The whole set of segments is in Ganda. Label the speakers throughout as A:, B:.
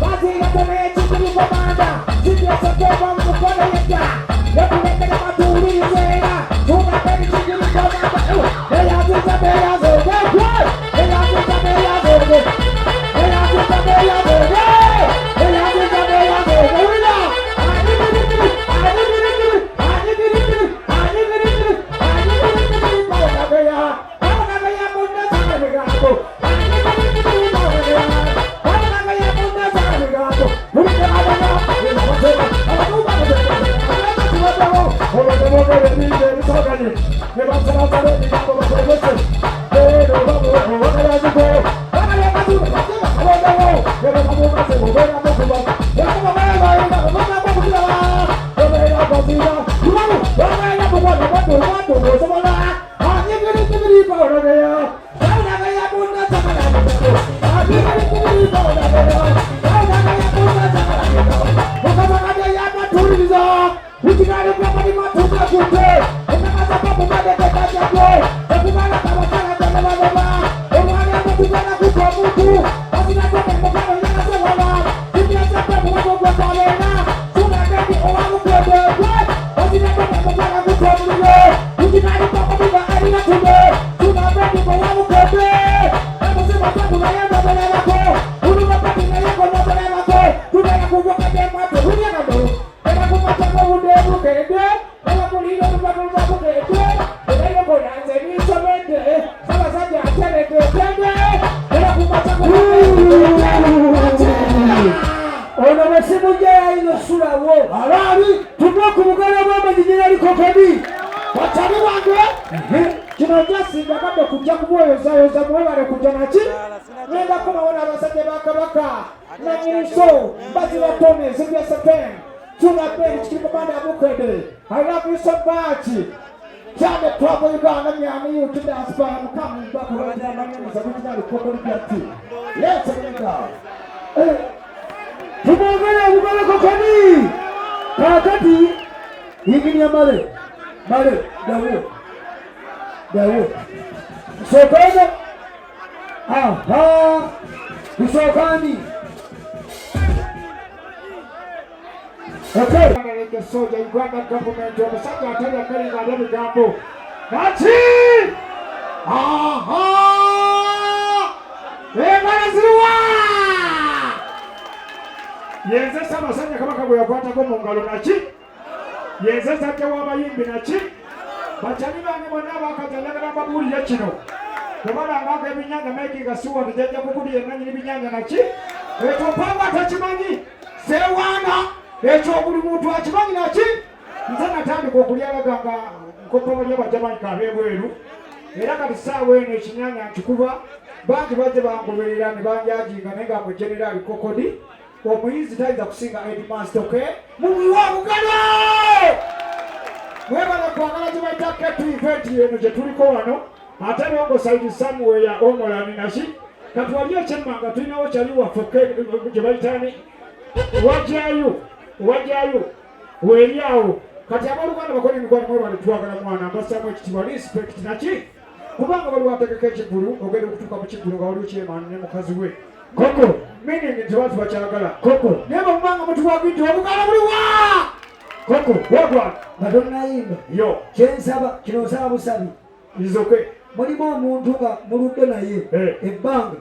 A: Basi ya kone chukuru kwa banda. Sisi ya sote
B: I love you so much. Tell the trouble you got. Let me honor you to dance by. I'm coming back. My name is originally Coco Piatti. Let's go. Tumongana ugana kokani. Kakati. Hiki ya male. Male. Dawo. Sokana. Aha. Usokani. Okay. The soldier, Uganda government, or the Saka Tanya Kelly, and every gamble. That's it! Aha! Yenze sama sanya kama kabuya kwata ko mungalo nachi. Yenze sake wa bayimbi nachi. Bachani bange bonna bakatalaga babuli yakino. Kabala ngaka ebinyanga meki gasuwa bijeja kukudi yenanyi ebinyanga nachi. Eto panga tachimanyi. Sewana. Ekyo buli muntu akimanyi naki nze natandika okulyalaganga nkopomo ly'abajamanyi kabebweru era kati ssaawa eno ekinyanya nkikuba bangi bajje bangoberera ne banjajinga naye nga mwe generali kokodi omuyizi tayinza kusinga edmastoke muwiwa bugalo mwebala kwagala gye bayita ketu eventi eno gye tuliko wano ate nongo saidi samuweya omolani naki kati wali ekyemmanga tulinawo kyali waffe gye bayitani wajayo weliawo kati abaluganda bakola emikwano mwe bali twagala mwana ambasamu ekitiibwa respect naki kubanga bali wategeka ekigulu ogenda okutuuka mu kigulu nga waliwo kyemaani ne mukazi we koko meaning nti abantu bakyagala koko naye bamubanga mutuwagidde obugala buliwa koko wagwa nga tonnayimba yo kyensaba kino nsaba busabi izoke mulimu omuntu nga muludde naye ebbanga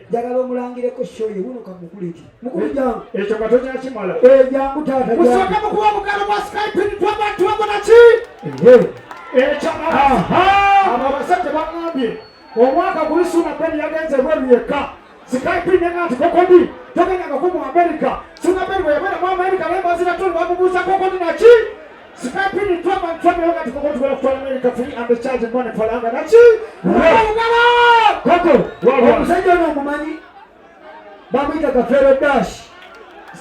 B: njagala omulangireko shoye buno kamukuliti mukulu jangu ekyo nga tonyakimala jangu taata musooka mukuba obugalo bwa skype twaba naki ekyo abo abasajja bagambye omwaka guli Suna Beni yagenze bweru yekka skype nenga nti kokodi togenyanga ku mu America Suna Beni bwe yabeera mu America naye bazira tolu bamubuuza kokodi naki Skype ni twaba yoga tukokoti wala kwa America free and the charge money falanga naki koko omusajja ono omumanyi bamuyita Kafero Dash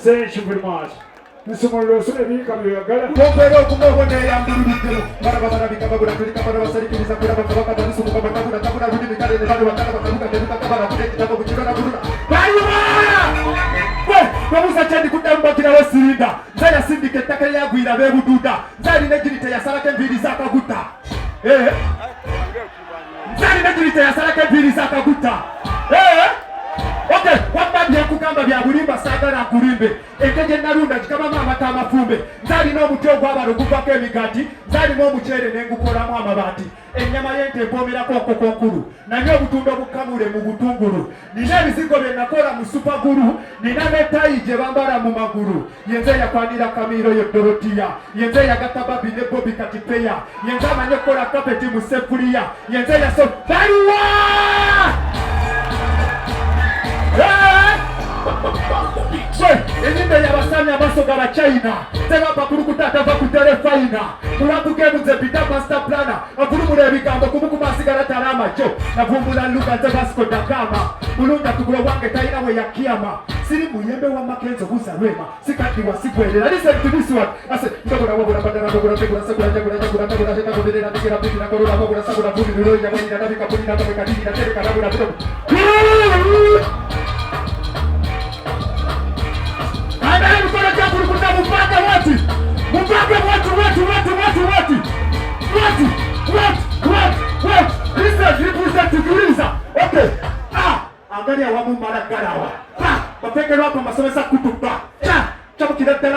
B: thank you very much Nisumuliro sune bika byagala kokero kumubona yambulidde barabara bikabagura tulikabara basarikiriza kula bakabaka banisumuka bakabura tabura bidi bikale ne bado bakaba bakabuka tebuka kabara kutekita ko kuchikana buruna bayuma bamusa cyandi kudamba kira wasirinda zaya sindike takale yagwira bebududa zali negirite yasalake mbiri zakaguta zali negirite yasalake mbiri zakaguta okay wabadde kugamba bya bulimba sagala kulimbe ekeje narunda kikaba mama tamafumbe zali no mutogo abalo kuvako emigati zali mo muchere nengukolamu amabati enyama yente mpomera koko konkuru nanyo obutundo bukamule mu butunguru nina bizigo bye nakola mu supaguru nina netayi gye bambala mu maguru yenze yakwanira kamiro ye Dorotia yenze yagata ne Bobby Katipeya yenze amanye kola kapeti mu sefulia yenze yaso baliwa enyimbe y'abasaami abasoga ba China tebapa kulukutata va ku telefaina kulabugebuze bita master plana akulumula ebigambo kumukumasi sigara tarama jo na vumbula luga za Vasco da Gama ulunda tukulo wange taina we ya kiyama siri muyembe wa makenzo busa rema sikati wa sigwele listen to this one ase ndogora wabura badara ndogora tegura sakura jagura jagura ndogora heta kodere na dikira piti na korora wabura sakura budi nilo ya mwini na nabika puni na tabeka dini na tereka nabura bito ana mkono jambo kuta mpaka watu listen sikiliza okay angalia wamu mara garawa wapeke wako masomesa kutupa chabu kidete